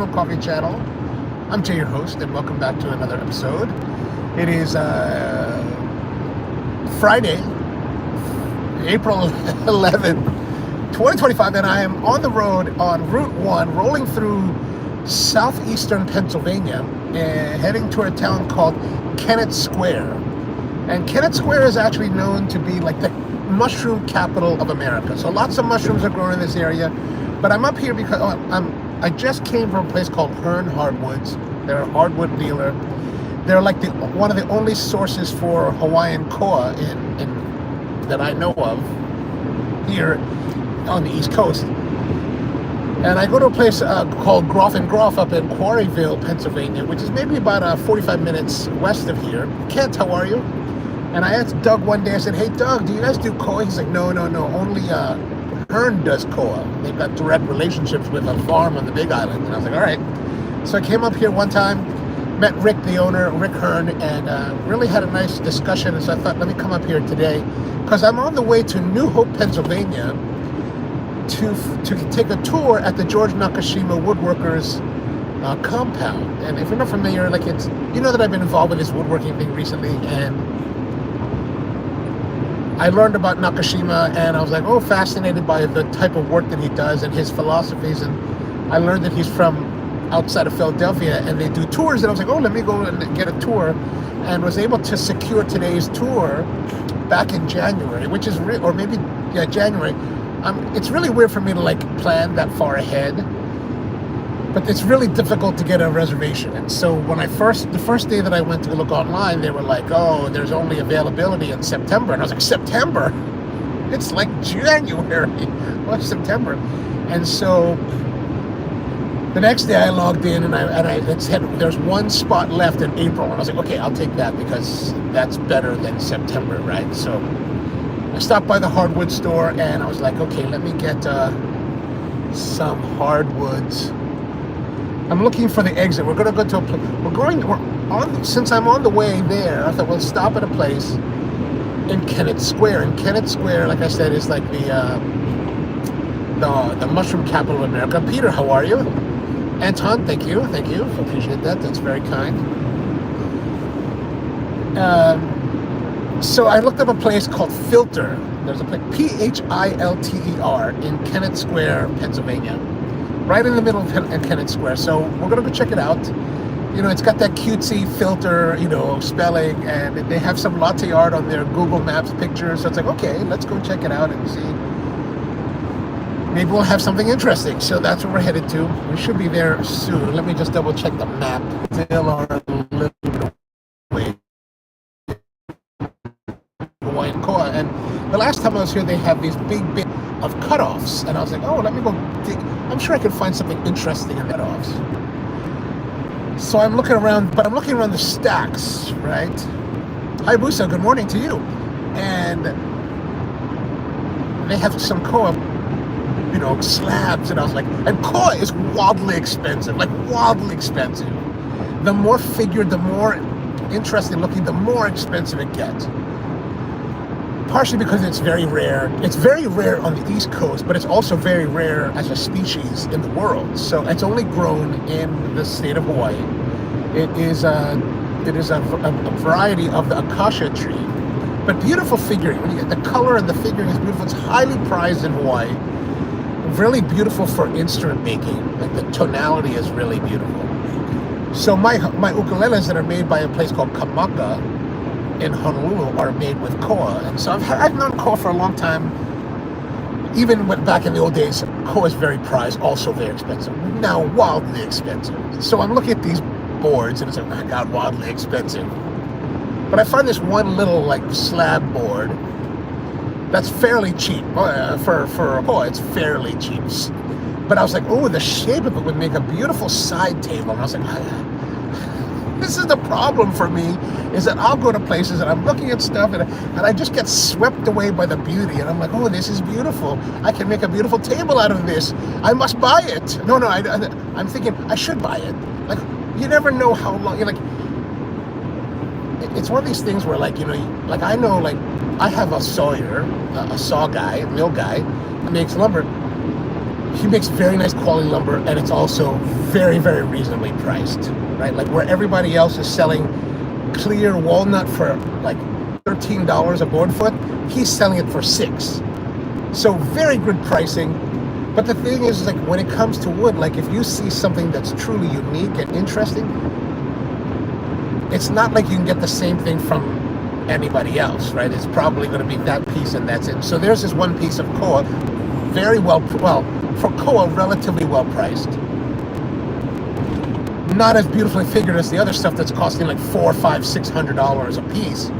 Coffee channel. I'm Jay, your host, and welcome back to another episode. It is Friday, April 11th, 2025, and I am on the road on Route 1, rolling through southeastern Pennsylvania, and heading to a town called Kennett Square. And Kennett Square is actually known to be like the mushroom capital of America. So lots of mushrooms are grown in this area, but I'm up here because I just came from a place called Hearn Hardwoods. They're a hardwood dealer. They're like one of the only sources for Hawaiian koa in that I know of here on the East Coast. And I go to a place called Groff and Groff up in Quarryville, Pennsylvania, which is maybe about 45 minutes west of here. Kent, how are you? And I asked Doug one day, I said, hey Doug, do you guys do koa? He's like, no, only Hearn does koa. They've got direct relationships with a farm on the Big Island. And I was like, all right. So I came up here one time, met Rick, the owner, Rick Hearn, and really had a nice discussion. And so I thought, let me come up here today because I'm on the way to New Hope, Pennsylvania to take a tour at the George Nakashima Woodworkers compound. And if you're not familiar, like you know that I've been involved with this woodworking thing recently, and I learned about Nakashima, and I was like, fascinated by the type of work that he does and his philosophies. And I learned that he's from outside of Philadelphia, and they do tours. And I was like, let me go and get a tour, and was able to secure today's tour back in January, which is January. It's really weird for me to like plan that far ahead, but it's really difficult to get a reservation. And so when the first day that I went to look online, they were like, there's only availability in September. And I was like, September? It's like January. What's September? And so the next day I logged in and it said there's one spot left in April. And I was like, okay, I'll take that because that's better than September, right? So I stopped by the hardwood store and I was like, okay, let me get some hardwoods. I'm looking for the exit. We're going to go to since I'm on the way there, I thought we'll stop at a place in Kennett Square. And Kennett Square, like I said, is like the mushroom capital of America. Peter, how are you? Anton, thank you. Appreciate that. That's very kind. So I looked up a place called Philter. There's a place, Philter, in Kennett Square, Pennsylvania. Right in the middle of Kennett Square. So we're going to go check it out. You know, it's got that cutesy filter, spelling, and they have some latte art on their Google Maps pictures. So it's like, okay, let's go check it out and see. Maybe we'll have something interesting. So that's where we're headed to. We should be there soon. Let me just double check the map. Still are a little bit away. Hawaiian koa. And the last time I was here, they have these big of cutoffs, and I was like, let me go dig. I'm sure I could find something interesting in cutoffs. So I'm looking around, but I'm looking around the stacks, right? Hi Busa, good morning to you. And they have some koa, slabs, and I was like, and koa is wildly expensive, The more figured, the more interesting looking, the more expensive it gets. Partially because it's very rare. It's very rare on the East Coast, but it's also very rare as a species in the world. So it's only grown in the state of Hawaii. It is a variety of the acacia tree, but beautiful figuring. When you get the color and the figuring is beautiful. It's highly prized in Hawaii. Really beautiful for instrument making. Like the tonality is really beautiful. So my ukuleles that are made by a place called Kamaka in Honolulu are made with koa, and so I've known koa for a long time. Even back in the old days, koa is very prized, also very expensive. Now wildly expensive. So I'm looking at these boards, and it's like, oh my God, wildly expensive. But I find this one little slab board that's fairly cheap for koa. It's fairly cheap. But I was like, the shape of it would make a beautiful side table, and I was like, this is the problem for me, is that I'll go to places and I'm looking at stuff and I just get swept away by the beauty, and I'm like, this is beautiful. I can make a beautiful table out of this. I must buy it. I'm thinking I should buy it. Like, you never know how long. You're like, it's one of these things where I know, I have a sawyer, a saw guy, mill guy, that makes lumber. he makes very nice quality lumber, and it's also very, very reasonably priced, right? Like where everybody else is selling clear walnut for like $13 a board foot, he's selling it for $6. So very good pricing. But the thing is, like, when it comes to wood, like if you see something that's truly unique and interesting, it's not like you can get the same thing from anybody else, right? It's probably going to be that piece and that's it. So there's this one piece of koa, very well, for koa, relatively well priced. Not as beautifully figured as the other stuff that's costing like $400, $500, $600 a piece.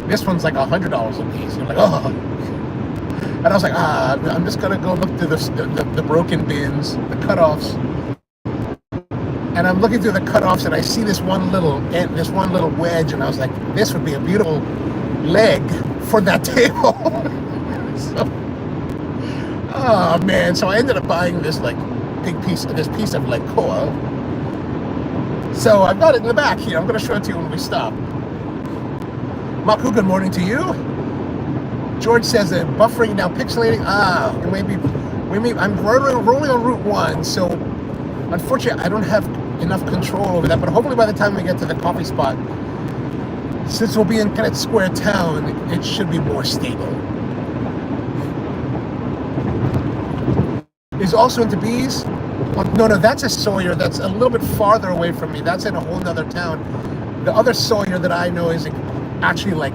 This one's like $100 a piece. You're like, oh. And I was like, I'm just gonna go look through the broken bins, the cutoffs. And I'm looking through the cutoffs, and I see this one little wedge, and I was like, this would be a beautiful leg for that table. So, oh man! So I ended up buying this like big piece of like koa. So I've got it in the back here. I'm gonna show it to you when we stop. Maku, good morning to you. George says that buffering now pixelating. I'm rolling on Route 1, so unfortunately I don't have enough control over that, but hopefully by the time we get to the coffee spot, since we'll be in Kennett Square town, it should be more stable. Is also into bees? No, that's a Sawyer that's a little bit farther away from me. That's in a whole nother town. The other Sawyer that I know is actually like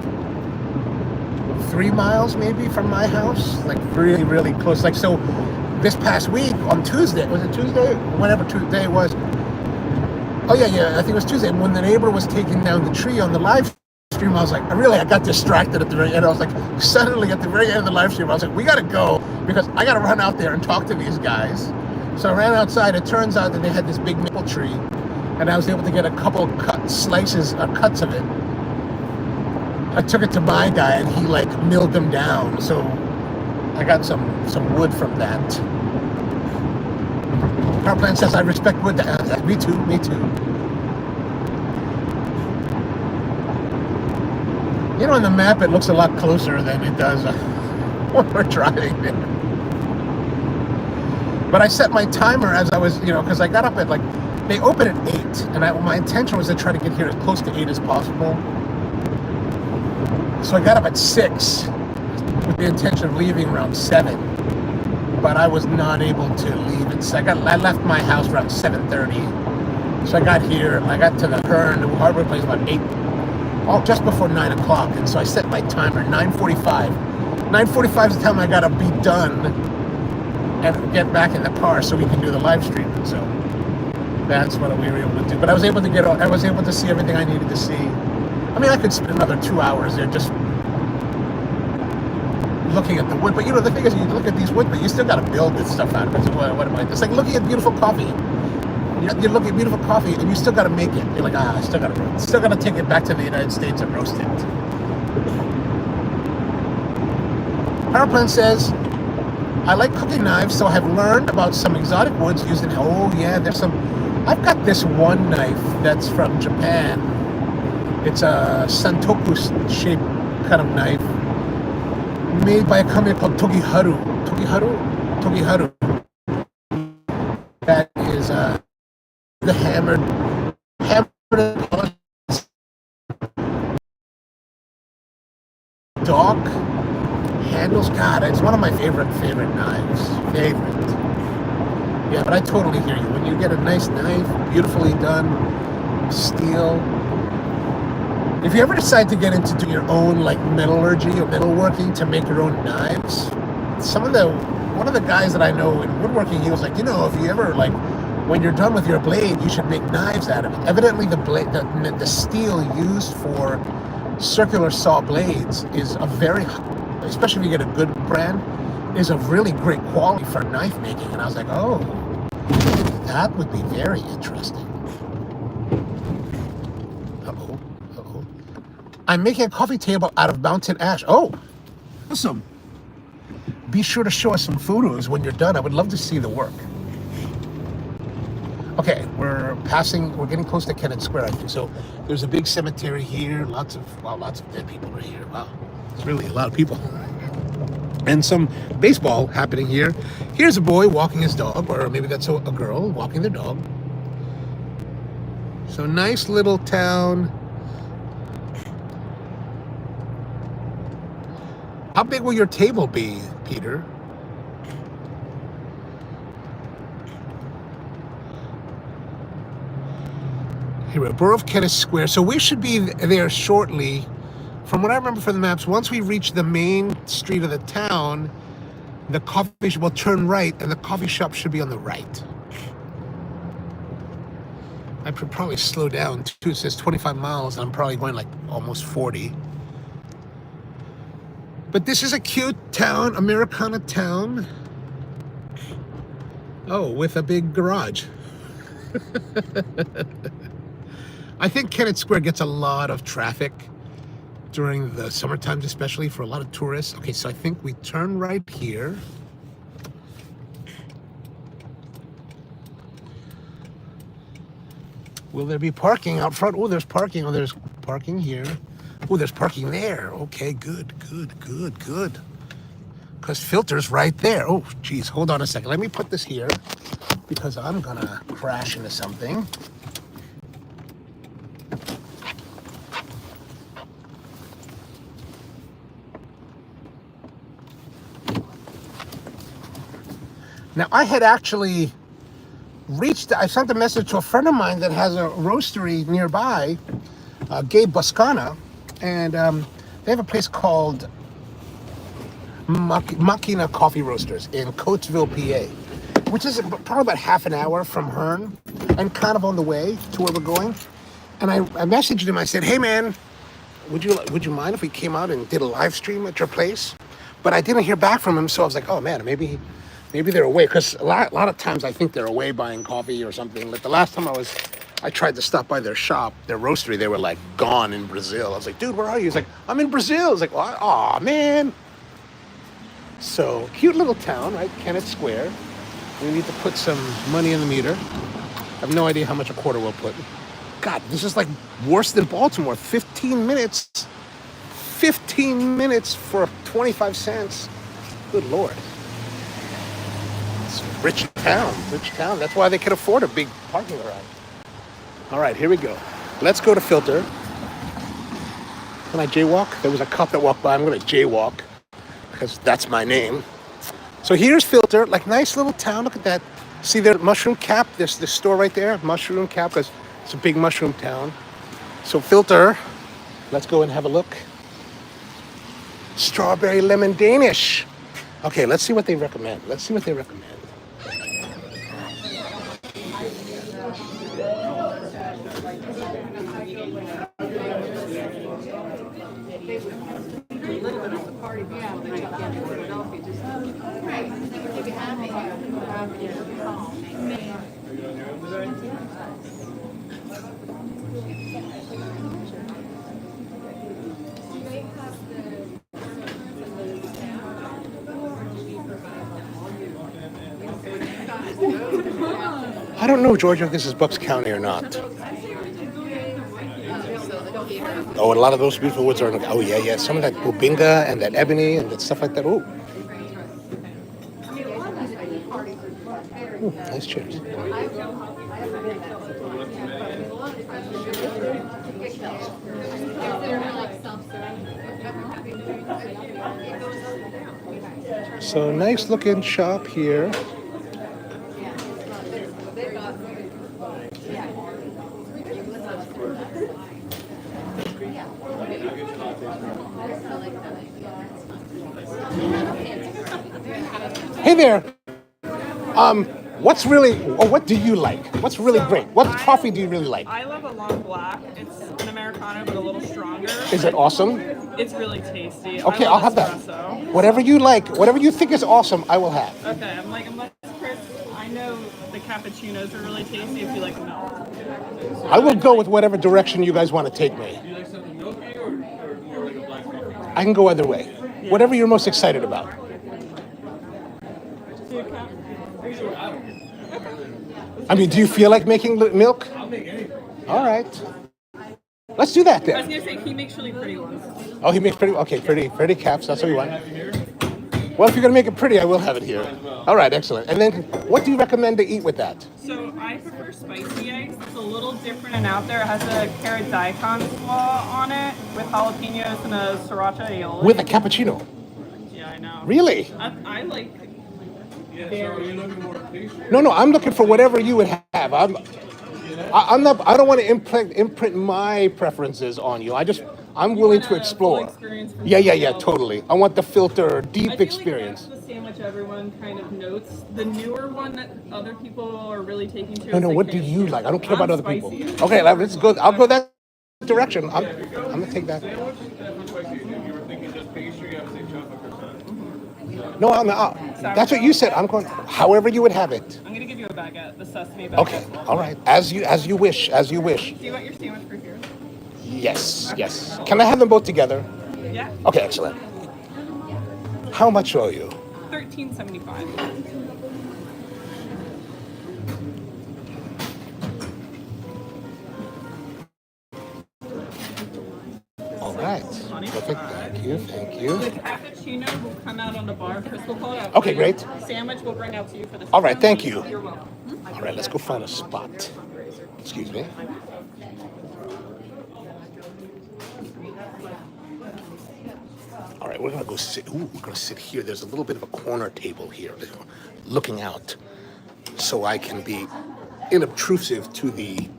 3 miles maybe from my house, like really, really close. Like, so this past week on Tuesday, was it Tuesday? Whenever Tuesday it was. Oh yeah, I think it was Tuesday. When the neighbor was taking down the tree on the live stream, I was like, I got distracted at the very end. I was like, suddenly at the very end of the live stream, I was like, we gotta go because I gotta run out there and talk to these guys. So I ran outside. It turns out that they had this big maple tree, and I was able to get a couple cuts of it. I took it to my guy, and he like milled them down. So I got some wood from that. Power plant says I respect wood. Me too. You know, on the map it looks a lot closer than it does when we're driving there. But I set my timer as I was, because I got up at they open at 8, and my intention was to try to get here as close to 8 as possible. So I got up at 6 with the intention of leaving around 7, but I was not able to leave at I left my house around 7:30. So I got here, I got to the Hearn, the hardware place about 8, just before 9 o'clock, and so I set my timer 9:45. 9:45 is the time I gotta be done and get back in the car so we can do the live stream. And so that's what we were able to do. But I was able to see everything I needed to see. I mean, I could spend another 2 hours there just looking at the wood. But the thing is, you look at these wood, but you still got to build this stuff out of it. So what am I? It's like looking at beautiful coffee. You look at beautiful coffee, and you still got to make it. You're like, I still got to take it back to the United States and roast it. Power plant says, I like cooking knives, so I have learned about some exotic woods used in. Oh yeah, there's some. I've got this one knife that's from Japan. It's a santoku shaped kind of knife made by a company called Togiharu. That is the hammered dog handles. God, it's one of my favorite knives. Yeah, but I totally hear you. When you get a nice knife, beautifully done, steel. If you ever decide to get into doing your own metallurgy or metalworking to make your own knives, one of the guys that I know in woodworking, he was like, if you ever when you're done with your blade, you should make knives out of it. Evidently, the steel used for circular saw blades is especially if you get a good brand, is of really great quality for knife making. And I was like, oh, that would be very interesting. Uh-oh. I'm making a coffee table out of mountain ash. Oh, awesome. Be sure to show us some photos when you're done. I would love to see the work. Okay, we're getting close to Kennett Square, I think. So there's a big cemetery here. Lots of dead people are here. Wow, it's really a lot of people. and some baseball happening here. Here's a boy walking his dog, or maybe that's a girl walking their dog. So nice little town. How big will your table be, Peter? Here we go, Borough of Kennett Square. So we should be there shortly. From what I remember from the maps, once we reach the main street of the town, the coffee shop will turn right, and the coffee shop should be on the right. I could probably slow down too. It says 25 miles, and I'm probably going like almost 40. But this is a cute town, Americana town. Oh, with a big garage. I think Kennett Square gets a lot of traffic during the summer times, especially for a lot of tourists. Okay, so I think we turn right here. Will there be parking out front? Oh, there's parking. Oh, there's parking here. Oh, there's parking there. Okay, good. Because Philter's right there. Oh, geez, hold on a second. Let me put this here because I'm gonna crash into something. Now, I had actually I sent a message to a friend of mine that has a roastery nearby, Gabe Buscana, and they have a place called Machina Coffee Roasters in Coatesville, PA, which is probably about half an hour from Hearn and kind of on the way to where we're going. And I messaged him. I said, "Hey, man, would you mind if we came out and did a live stream at your place?" But I didn't hear back from him, so I was like, "Oh man, maybe they're away." Because a lot of times I think they're away buying coffee or something. But the last time I tried to stop by their shop, their roastery, they were like gone in Brazil. I was like, "Dude, where are you?" He's like, "I'm in Brazil." I was like, "Aw, man." So cute little town, right? Kennett Square. We need to put some money in the meter. I have no idea how much a quarter will put. God, this is like worse than Baltimore. 15 minutes. 15 minutes for 25 cents. Good Lord. It's a rich town. That's why they can afford a big parking garage. All right, here we go. Let's go to Philter. Can I jaywalk? There was a cop that walked by. I'm going to jaywalk because that's my name. So here's Philter, like nice little town. Look at that. See their mushroom cap? There's the store right there, mushroom cap, because it's a big mushroom town. So Philter, let's go and have a look. Strawberry lemon Danish. Okay, let's see what they recommend. I don't know, Georgia, if this is Bucks County or not. Oh, and a lot of those beautiful woods are. Oh, yeah. Some of that bubinga and that ebony and that stuff like that. Oh. Ooh, nice chairs. So nice looking shop here. Hey there. What do you like? What's really great? What coffee do you really like? I love a long black. It's an Americano, but a little stronger. Is it awesome? It's really tasty. Okay, I'll have that. Whatever you like, whatever you think is awesome, I will have. Okay, I'm like, unless Chris, I know the cappuccinos are really tasty if you like milk. I will go with whatever direction you guys want to take me. Do you like something milky or more like a black coffee? I can go either way. Whatever you're most excited about. I mean, do you feel like making milk? I'll make anything. All right. Let's do that I was then. gonna say he makes really pretty ones. Oh, he makes pretty caps. That's what we want. Have you here? Well, if you're gonna make it pretty, I will have it here. All right, excellent. And then, what do you recommend to eat with that? So I prefer spicy eggs. It's a little different and out there. It has a carrot daikon slaw on it with jalapenos and a sriracha aioli. With a cappuccino? Yeah, I know. Really? I like. Yeah, so are you looking for a pastry? No, I'm looking for whatever you would have. I'm not. I don't want to imprint my preferences on you. I'm willing to explore. Yeah, totally. I want the filter deep I feel experience. like that's the sandwich everyone kind of notes. The newer one that other people are really taking to. No, is what the do you KFC. like? I don't care about I'm other people. spicy. Okay, let's go. I'll go that direction. I'm gonna take that. Sandwich? That's spicy. If you were thinking just pastry, I would say chocolate croissant. No, I'm not. That's what you said. I'm going. However you would have it. I'm gonna give you a baguette, the sesame baguette. Okay. All right. As you wish. As you wish. Do you want your sandwich for here? Yes. Can I have them both together? Yeah. Okay, excellent. How much owe you? $13.75. All right. Perfect. Thank you. The cappuccino will come out on the bar. Chris will pull it out. Okay, for you. great. Sandwich will bring out to you for the. All right, thank you. You're welcome. All right, let's go find a spot. Excuse me. All right, we're gonna go sit. We're gonna sit here. There's a little bit of a corner table here, looking out, so I can be inobtrusive to the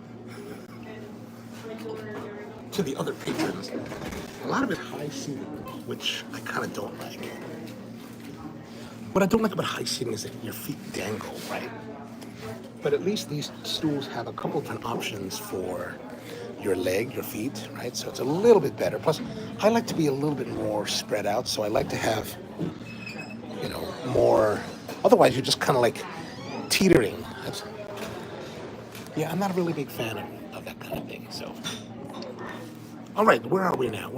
other patrons. A lot of it high seating, which I kind of don't like. What I don't like about high seating is that your feet dangle, right? But at least these stools have a couple different options for your feet, right? So it's a little bit better. Plus, I like to be a little bit more spread out, so I like to have, more. Otherwise, you're just kind of like teetering. I'm not a really big fan of that kind of thing. So, all right, where are we now?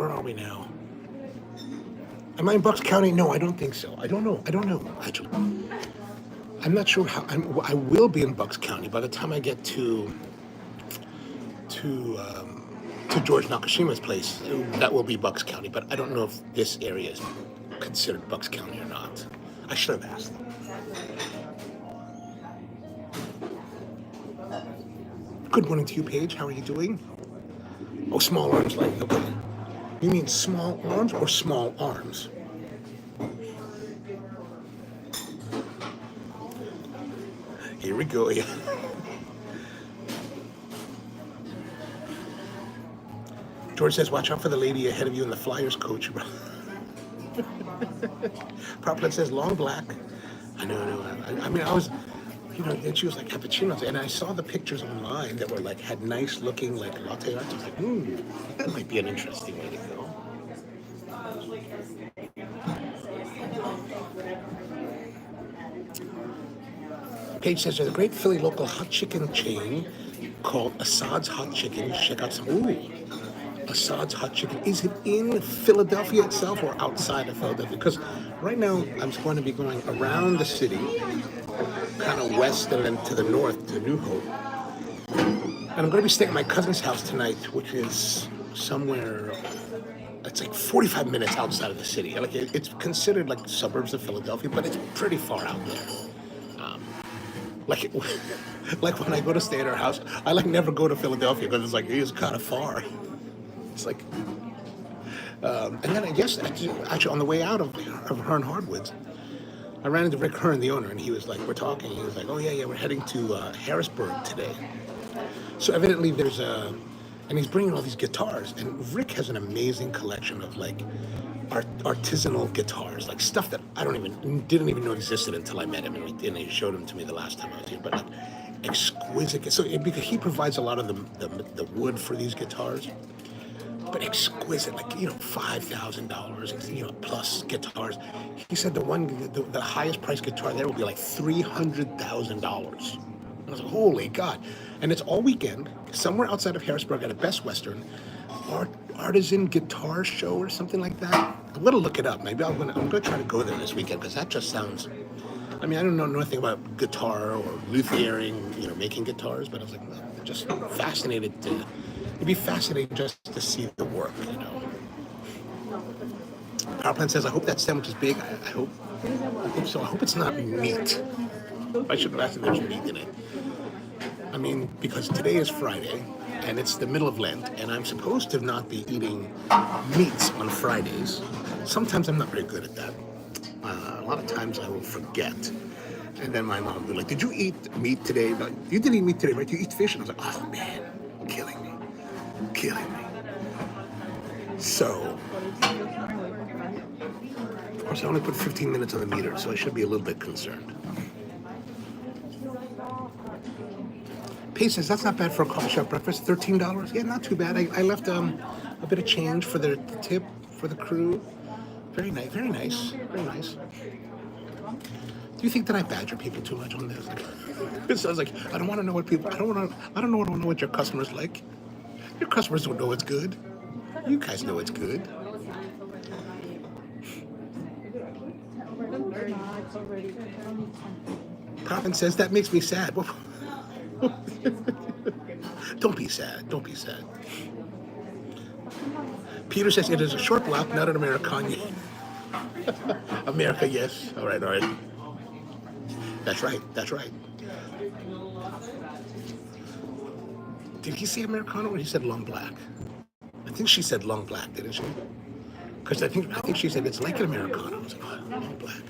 Am I in Bucks County? No, I don't think so. I don't know, actually. I'm not sure how. I will be in Bucks County by the time I get to George Nakashima's place. That will be Bucks County, but I don't know if this area is considered Bucks County or not. I should have asked them. Good morning to you, Paige. How are you doing? Oh, small arms light. Okay. You mean small arms or small arms? Here we go. Yeah. George says, watch out for the lady ahead of you in the Flyers coach. Proplet says, long black. I know. I mean, I was, and she was like cappuccinos. And I saw the pictures online that were like, had nice looking like latte art. I was like, that might be an interesting way to go. Paige says, there's a great Philly local hot chicken chain called Assad's Hot Chicken. Check out some. Assad's Hot Chicken. Is it in Philadelphia itself or outside of Philadelphia? Because right now I'm going to be going around the city, kind of west and then to the north to New Hope. And I'm going to be staying at my cousin's house tonight, which is somewhere, it's like 45 minutes outside of the city. Like it's considered like suburbs of Philadelphia, but it's pretty far out there. Like when I go to stay at her house, I never go to Philadelphia because it's kind of far. It's like, and then I guess actually on the way out of Hearn Hardwoods, I ran into Rick Hearn, the owner, and he was like, we're talking. He was like, oh yeah, we're heading to Harrisburg today. So evidently there's and he's bringing all these guitars, and Rick has an amazing collection of like artisanal guitars, like stuff that I didn't even know existed until I met him, and he showed them to me the last time I was here. But like exquisite. So because he provides a lot of the wood for these guitars. But exquisite, like $5,000, plus guitars. He said the highest priced guitar there will be like $300,000. I was like, holy God! And it's all weekend, somewhere outside of Harrisburg at a Best Western, artisan guitar show or something like that. I'm gonna look it up. Maybe I'm gonna try to go there this weekend because that just sounds. I mean, I don't know nothing about guitar or luthiering, making guitars, but I was like, well, just fascinated to. It'd be fascinating just to see the work, Power plant says, I hope that sandwich is big. I hope so. I hope it's not meat. I should have asked if there's meat in it. I mean, because today is Friday, and it's the middle of Lent, and I'm supposed to not be eating meats on Fridays. Sometimes I'm not very good at that. A lot of times I will forget. And then my mom will be like, did you eat meat today? Like, you didn't eat meat today, right? You eat fish? And I was like, oh man, killing me. So, of course I only put 15 minutes on the meter, so I should be a little bit concerned. Paige says, that's not bad for a coffee shop breakfast, $13. Yeah, not too bad. I left a bit of change for the tip for the crew. Very nice, very nice, very nice. Do you think that I badger people too much on this? It sounds like I don't want to know what people. I don't want to know what your customers like. Your customers don't know it's good. You guys know it's good. Prophet says that makes me sad. Don't be sad. Don't be sad. Peter says it is a short block, not an Americano. America, yes. All right. That's right. Did he say Americano or he said long black? I think she said long black, didn't she? Because I think she said it's like an Americano. I was like, oh, long black.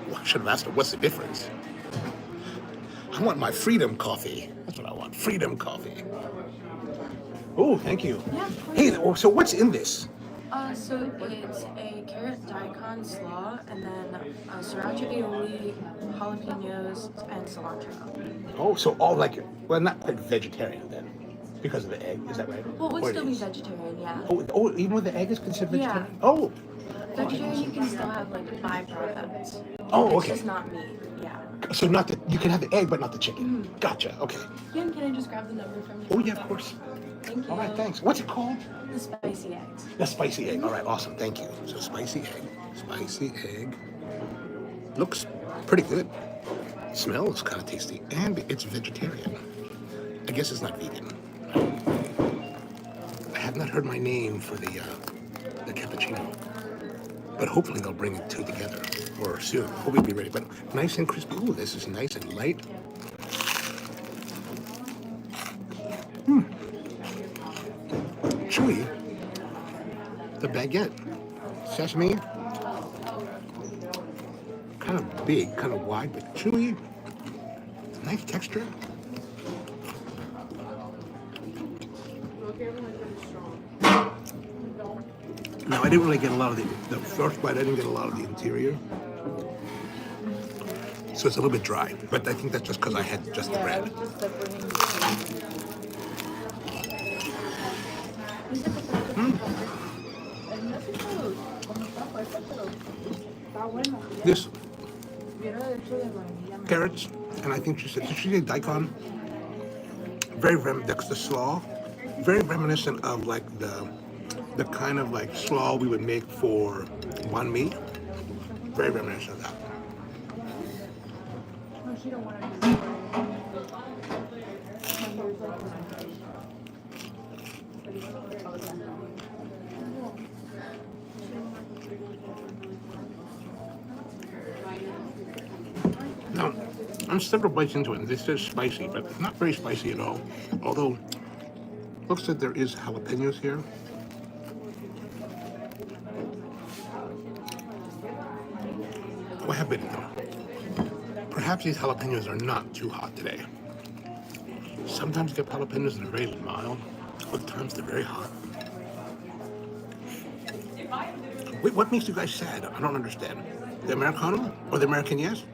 Well, I should have asked her, what's the difference? I want my freedom coffee. That's what I want. Freedom coffee. Oh, thank you. Yeah. Hey, so what's in this? So it's a carrot daikon slaw, and then sriracha aioli, jalapenos, and cilantro. Oh, so all like, well, not quite vegetarian then, because of the egg. Is that right? Well, it Or would still be is? vegetarian, yeah. Oh, even though the egg is considered Yeah. vegetarian? Oh. Vegetarian, you can still have like byproducts. Oh, It's okay. just not meat, yeah. So not the, you can have the egg, but not the chicken. Gotcha, okay. Yeah, and can I just grab the number from you? Oh, yeah, of course. Thank you. All right, thanks. What's it called? The spicy eggs. The spicy egg. All right, awesome. Thank you. So spicy egg. Spicy egg. Looks pretty good. Smells kind of tasty. And it's vegetarian. I guess it's not vegan. I have not heard my name for the cappuccino. But hopefully they'll bring it two together. Or soon. Hopefully it'll be ready. But nice and crispy. Ooh, this is nice and light. Chewy. The baguette. Sesame. Kind of big, kind of wide, but chewy. Nice texture. Now, I didn't really get a lot of the first bite, I didn't get a lot of the interior. So it's a little bit dry, but I think that's just because I had just the bread. This carrots, and I think she said daikon. That's the slaw. Very reminiscent of like the kind of like slaw we would make for banh mi. Very reminiscent of that. Now, I'm several bites into it, and this is spicy, but not very spicy at all. Although, looks like there is jalapenos here. Oh, I have bitten them. Perhaps these jalapenos are not too hot today. Sometimes you get jalapenos that are very mild. Other times they're very hot. Wait, what makes you guys sad? I don't understand. The Americano or the American yes?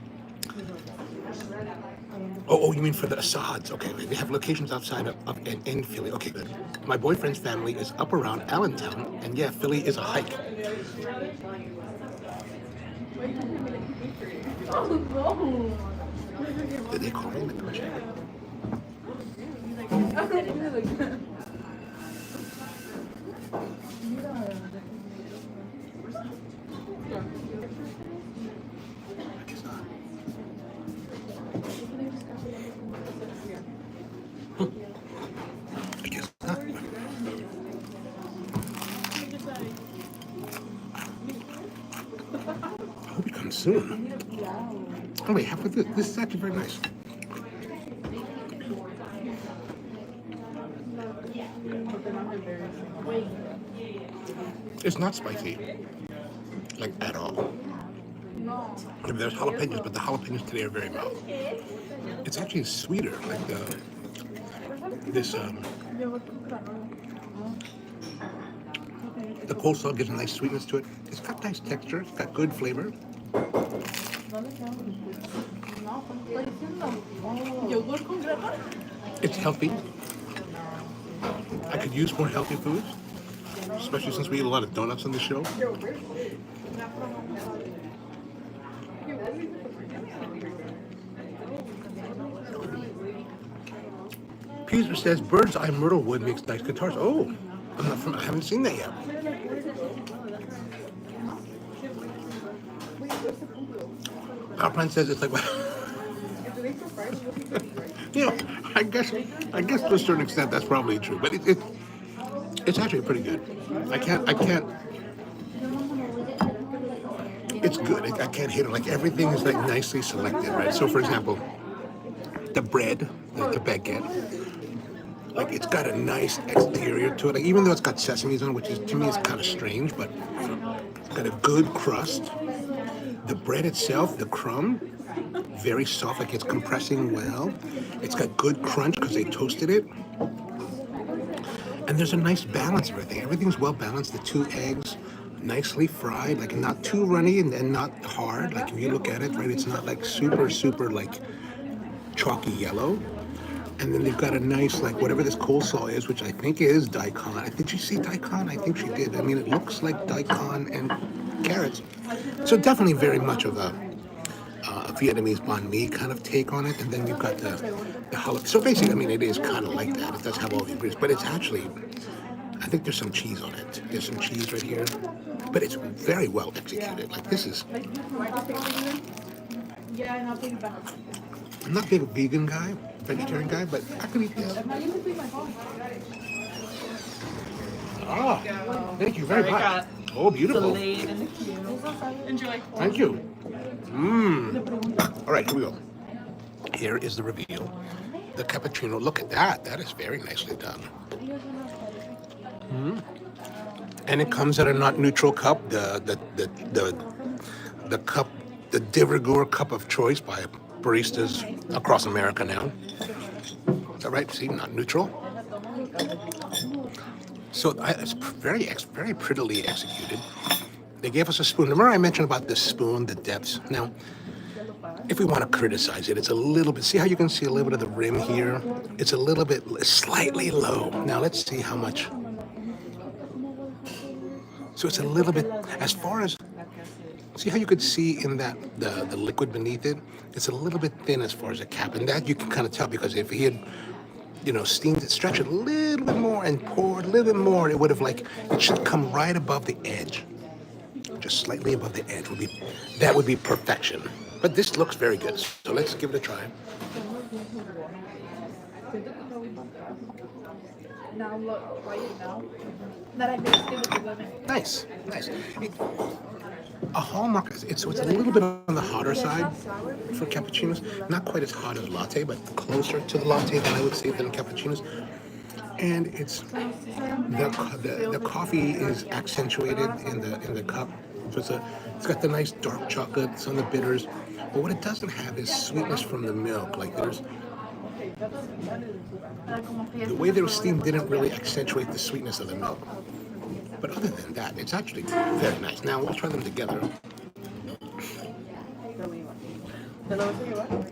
Oh, you mean for the Assads? Okay, they have locations outside of in Philly. Okay, good. My boyfriend's family is up around Allentown, and yeah, Philly is a hike. Did they call me? Let me check. I guess not. I guess not. soon. Oh wait, half of this. This is actually very nice. It's not spicy, like at all. I mean, there's jalapenos, but the jalapenos today are very mild. It's actually sweeter, like the coleslaw gives a nice sweetness to it. It's got nice texture. It's got good flavor. It's healthy. I could use more healthy foods, especially since we eat a lot of donuts on the show. Peter says bird's eye myrtle wood makes nice guitars. Oh, I haven't seen that yet. Alpine says it's like, you know, I guess to a certain extent that's probably true, but it's actually pretty good. I can't. It's good. I can't hate it. Like everything is like nicely selected, right? So, for example, the bread, the baguette, like it's got a nice exterior to it. Like even though it's got sesames on it, which is to me is kind of strange, but it's got a good crust. The bread itself, the crumb, very soft, like it's compressing well. It's got good crunch because they toasted it. And there's a nice balance of everything. Everything's well balanced. The 2 eggs, nicely fried, like not too runny and not hard. Like if you look at it, right, it's not like super like chalky yellow. And then they've got a nice, like whatever this coleslaw is, which I think is daikon. Did you see daikon? I think she did. I mean, it looks like daikon and carrots. So definitely very much of a Vietnamese banh mi kind of take on it. And then you've got the jalapeno. So basically, I mean, it is kind of like that. It does have all the ingredients, but it's actually, I think there's some cheese on it. There's some cheese right here, but it's very well executed. Like this is, I'm not a big vegan guy, vegetarian guy, but I could eat this. Ah, thank you very much. Oh, beautiful. Enjoy. Thank you. All right, here we go. Here is the reveal. The cappuccino. Look at that. That is very nicely done. And it comes at a not neutral cup. The cup, the de rigueur cup of choice by baristas across America now. Is that right? See, not neutral. So it's very prettily executed. They gave us a spoon. Remember I mentioned about the spoon, the depths? Now, if we want to criticize it, it's a little bit, see how you can see a little bit of the rim here? It's a little bit, slightly low. Now let's see how much. So it's a little bit, as far as, see how you could see in that, the liquid beneath it? It's a little bit thin as far as the cap. And that you can kind of tell because if he had, steamed it, stretched it a little bit more and poured a little bit more, it would have it should come right above the edge. Just slightly above the edge that would be perfection. But this looks very good, so let's give it a try. Nice. A hallmark, it's a little bit on the hotter side for cappuccinos. Not quite as hot as latte, but closer to the latte than I would say than cappuccinos. And it's the coffee is accentuated in the cup. So it's got the nice dark chocolate, some of the bitters, but what it doesn't have is sweetness from the milk. Like the way they were steamed didn't really accentuate the sweetness of the milk. But other than that, it's actually very nice. Now we'll try them together.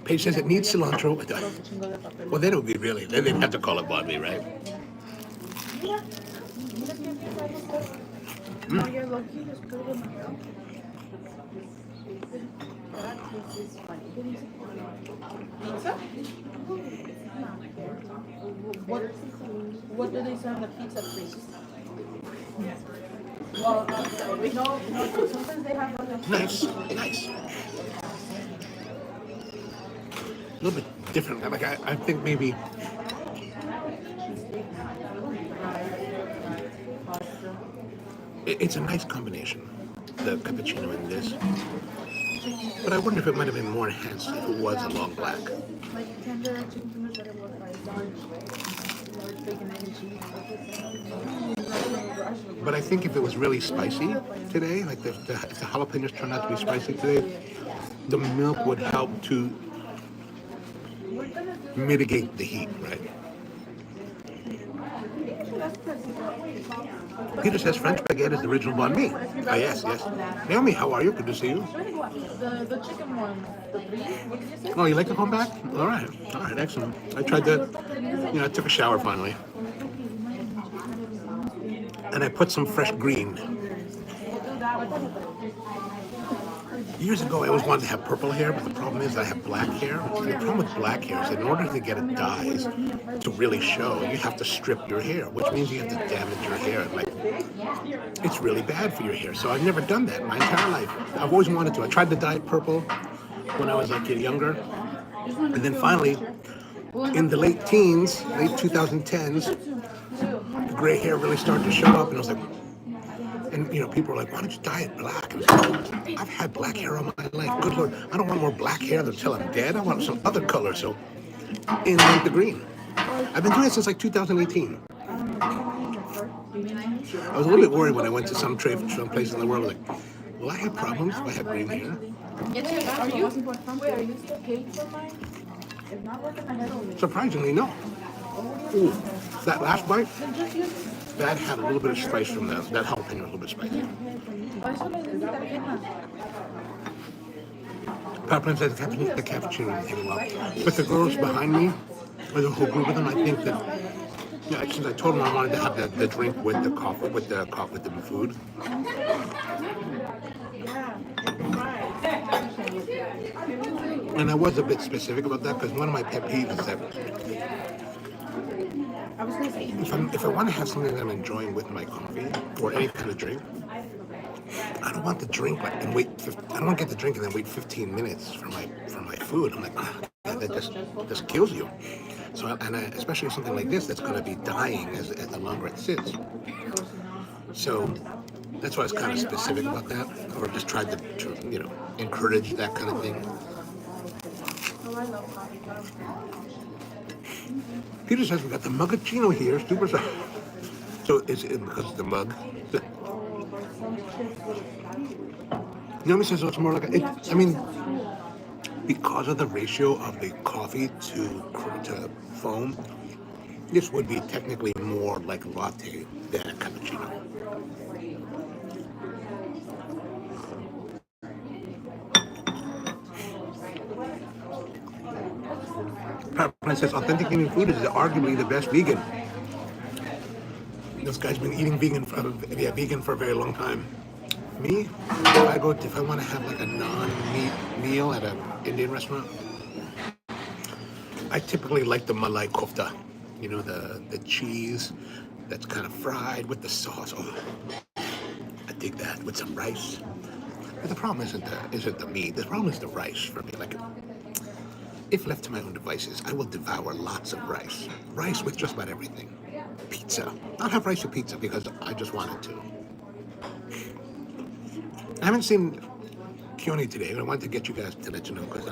Paige says it needs cilantro. Well, then it would be really, then they'd have to call it banh mi, right? What do they serve the pizza, please? Well, no, sometimes they have other. Nice. A little bit different. Like I think maybe. It's a nice combination, the cappuccino and this. But I wonder if it might have been more enhanced if it was a long black. Like tender chicken fingers that it was like large bacon, egg, and cheese. But I think if it was really spicy today, like if the jalapenos turned out to be spicy today, the milk would help to mitigate the heat, right? Peter says French baguette is the original banh mi. Ah, yes. Naomi, how are you? Good to see you. The chicken one, the three, what did you say? Oh, you like to come back? All right, excellent. I tried that. I took a shower finally. And I put some fresh green. Years ago, I always wanted to have purple hair, but the problem is I have black hair. And the problem with black hair is that in order to get it dyed to really show, you have to strip your hair, which means you have to damage your hair. Like, it's really bad for your hair. So I've never done that my entire life. I've always wanted to. I tried to dye it purple when I was like younger. And then finally, in the late teens, late 2010s, the gray hair really started to show up, and I was like, and people were like, why don't you dye it black? And I was like, I've had black hair all my life. Good Lord, I don't want more black hair until I'm dead. I want some other color. So in went the green. I've been doing it since like 2018. I was a little bit worried when I went to some place in the world. Like, will I have problems if I have green hair? Are you still paying for mine? If not, working my head over. Surprisingly, no. Ooh, that last bite, that had a little bit of spice from that. That jalapeno was a little bit spicy. Papa said the cappuccino is taking well. But the girls behind me, or the whole group of them, I think that, since I told them I wanted to have the drink with the coffee, with the food. And I was a bit specific about that because one of my pet peeves is that if I want to have something that I'm enjoying with my coffee or any kind of drink, I don't want the drink I don't want to get the drink and then wait 15 minutes for my food. I'm like, that just kills you. So especially something like this that's going to be dying as the longer it sits. So that's why I was kind of specific about that, or just tried to encourage that kind of thing. Peter says we got the mugachino here, super. So is it because of the mug? Naomi says it's more like because of the ratio of the coffee to foam, this would be technically more like latte than a cappuccino. Says authentic Indian food is arguably the best vegan. This guy's been eating vegan for a very long time. Me, if I want to have like a non-meat meal at an Indian restaurant, I typically like the malai kofta. The cheese that's kind of fried with the sauce. Oh, I dig that with some rice. But the problem isn't the meat. The problem is the rice for me. Like, if left to my own devices, I will devour lots of rice. Rice with just about everything. Pizza. I'll have rice with pizza because I just wanted to. I haven't seen Keone today, but I wanted to get you guys to let you know because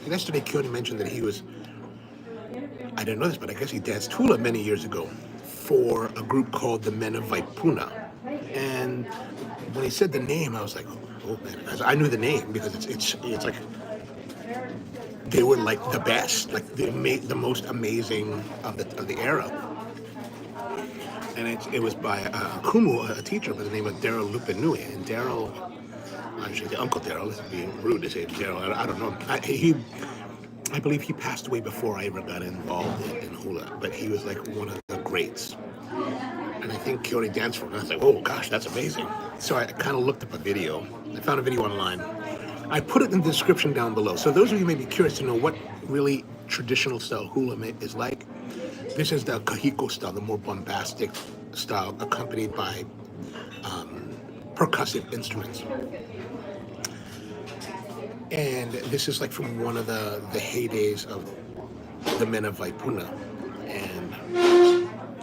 yesterday Keone mentioned that he was, I didn't know this, but I guess he danced hula many years ago for a group called the Men of Waimapuna. And when he said the name, I was like, oh man, I knew the name because it's like, they were like the best, like they made the most amazing of the era. And it was by Kumu, a teacher by the name of Daryl Lupinui. And Daryl, I should say Uncle Daryl, this is being rude to say Daryl, I don't know. I believe he passed away before I ever got involved in hula, but he was like one of the greats. And I think Keone danced for him, and I was like, oh gosh, that's amazing. So I kind of looked up a video. I found a video online. I put it in the description down below. So those of you may be curious to know what really traditional style hula is like. This is the Kahiko style, the more bombastic style, accompanied by percussive instruments. And this is like from one of the heydays of the Men of Waimapuna. And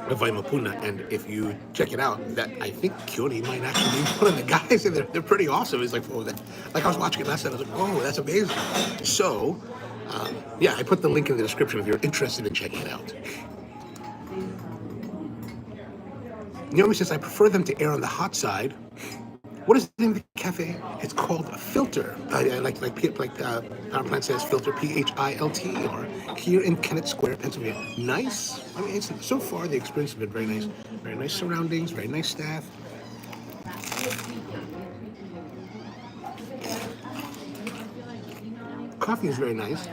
of Waimapuna, and if you check it out, that I think Kyori might actually be one of the guys, and they're pretty awesome. It's like, oh, that, like I was watching it last night, I was like, oh, that's amazing. So, yeah, I put the link in the description if you're interested in checking it out. Naomi says, I prefer them to err on the hot side. What is the name of the cafe? It's called Philter. Power Plant says Philter, Philter, here in Kennett Square, Pennsylvania. Nice. I mean, so far the experience has been very nice. Very nice surroundings, very nice staff. Coffee is very nice.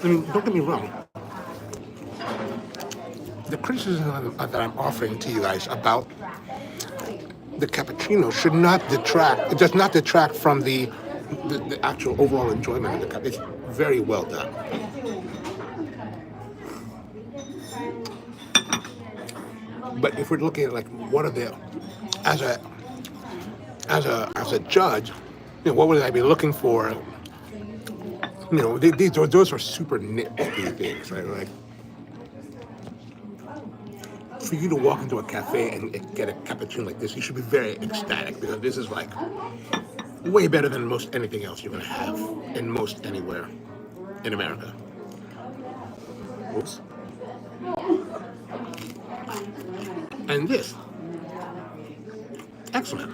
I mean, don't get me wrong. The criticism that I'm offering to you guys about the cappuccino should not detract. It does not detract from the actual overall enjoyment of the cup. It's very well done. But if we're looking at like what are the as a judge, you know, what would I be looking for? You know, those are super nitpicky things, right? Like, for you to walk into a cafe and get a cappuccino like this, you should be very ecstatic, because this is like way better than most anything else you're going to have in most anywhere in America. Oops. And this, excellent.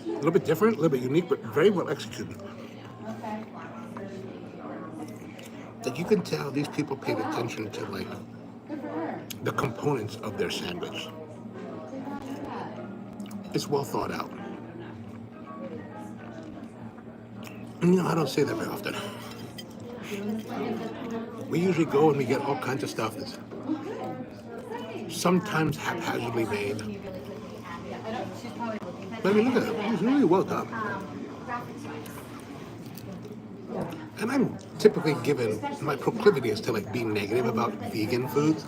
A little bit different, a little bit unique, but very well executed. That you can tell these people paid attention to like the components of their sandwich. It's well thought out. And, you know, I don't say that very often. We usually go and we get all kinds of stuff that's sometimes haphazardly made. But I mean, look at it. It's really well done. And I'm typically given, my proclivity is to like be negative about vegan foods.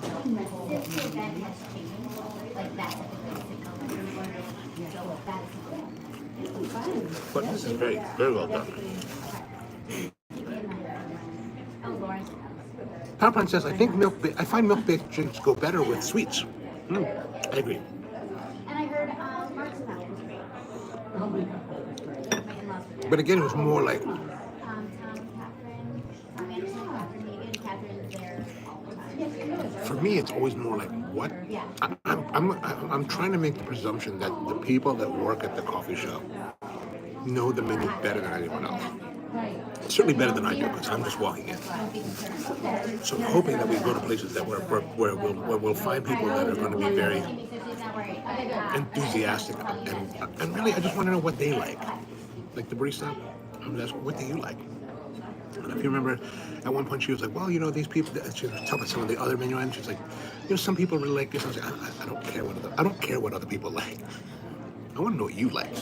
But this is very, very well done. PowerPoint says, I find milk-based drinks go better with sweets. I agree. But again, it was more like, for me, it's always more like, what? I'm trying to make the presumption that the people that work at the coffee shop know the menu better than anyone else. Certainly better than I do, because I'm just walking in. So I'm hoping that we go to places that where we'll find people that are going to be very enthusiastic, and really, I just want to know what they like. Like the barista, I'm asking, what do you like? And if you remember, at one point she was like, well, you know, these people, she was talking about some of the other menu items. She's like, you know, some people really like this. I was like, I don't care what other people like. I want to know what you like.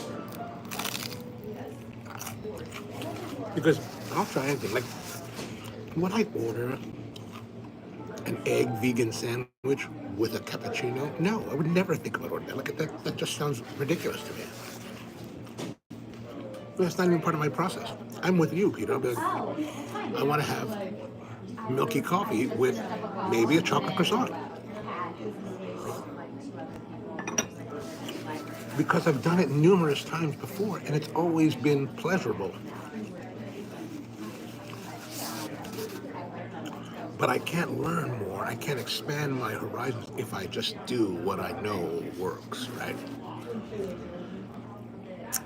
Because I'll try anything. Like, would I order an egg vegan sandwich with a cappuccino? No, I would never think about ordering that. Look at that. That just sounds ridiculous to me. That's not even part of my process. I'm with you, Peter. But I want to have milky coffee with maybe a chocolate croissant. Because I've done it numerous times before, and it's always been pleasurable. But I can't learn more, I can't expand my horizons if I just do what I know works, right?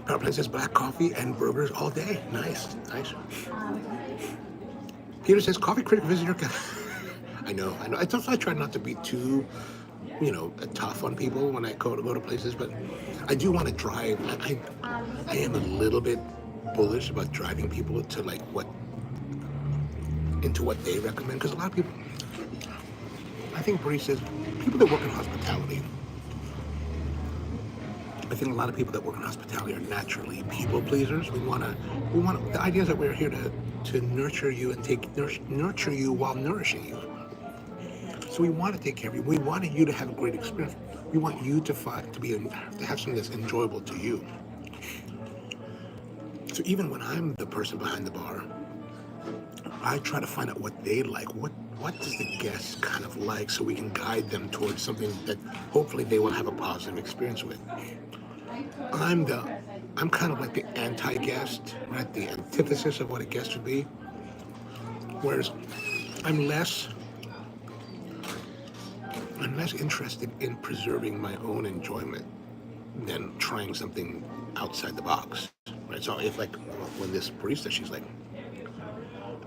PowerPoint says black coffee and burgers all day. Nice, nice. Peter says coffee critic visitor. I know. I try not to be too, you know, tough on people when I go to places, but I do want to drive. I am a little bit bullish about driving people to like into what they recommend, because a lot of people, I think baristas, people that work in hospitality, I think a lot of people that work in hospitality are naturally people pleasers. We want the idea is that we're here to nurture you and nurture you while nourishing you. So we want to take care of you. We want you to have a great experience. We want you to have something that's enjoyable to you. So even when I'm the person behind the bar, I try to find out what they like. What does the guest kind of like, so we can guide them towards something that hopefully they will have a positive experience with. I'm kind of like the anti-guest, right? The antithesis of what a guest would be. Whereas I'm less interested in preserving my own enjoyment than trying something outside the box, right? So if like when this barista, she's like,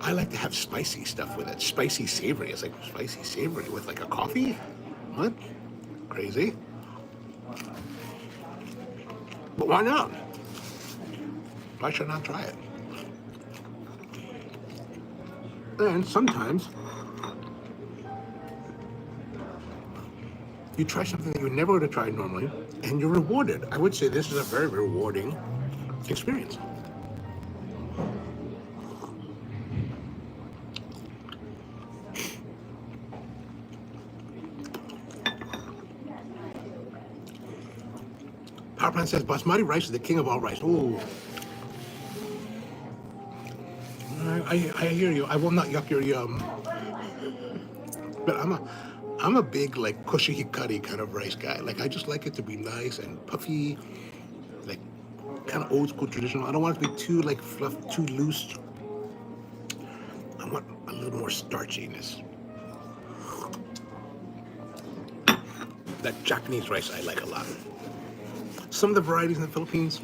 I like to have spicy stuff with it, spicy savory. It's like spicy savory with like a coffee? What? Crazy. But why not? Why should I not try it? And sometimes you try something that you never would have tried normally, and you're rewarded. I would say this is a very rewarding experience. Power Plant says basmati rice is the king of all rice. Ooh. I hear you. I will not yuck your yum. But I'm a big like koshi hikari kind of rice guy. Like I just like it to be nice and puffy, like kind of old school traditional. I don't want it to be too like fluff, too loose. I want a little more starchiness. That Japanese rice I like a lot. Some of the varieties in the Philippines,